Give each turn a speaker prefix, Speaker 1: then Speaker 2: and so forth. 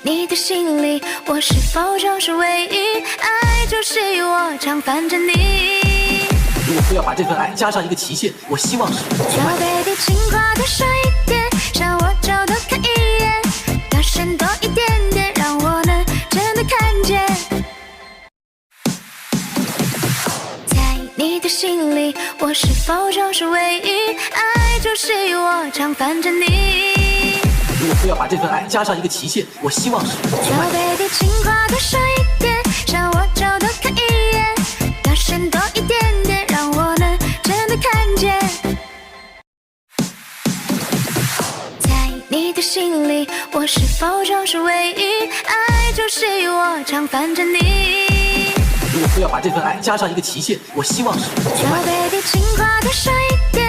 Speaker 1: 你的心里，我是否就是唯一？爱就是我常烦着你。
Speaker 2: 如果非要把这份爱加上一个期限，我希望是
Speaker 1: 小 baby， 请快多说一点，向我就多看一眼，表现多一点点，让我能真的看见。在你的心里，我是否就是唯一？爱就是我常烦着你。
Speaker 2: 如果非要把这份爱加上一个期限，我希望是
Speaker 1: 小 baby， 请快多说一点，向我就多看一眼，表现多一点点，让我能真的看见。在你的心里，我是否就是唯一？爱就是我常烦着你。
Speaker 2: 如果非要把这份爱加上一个期限，我希望是
Speaker 1: 小 baby， 请快多说一点。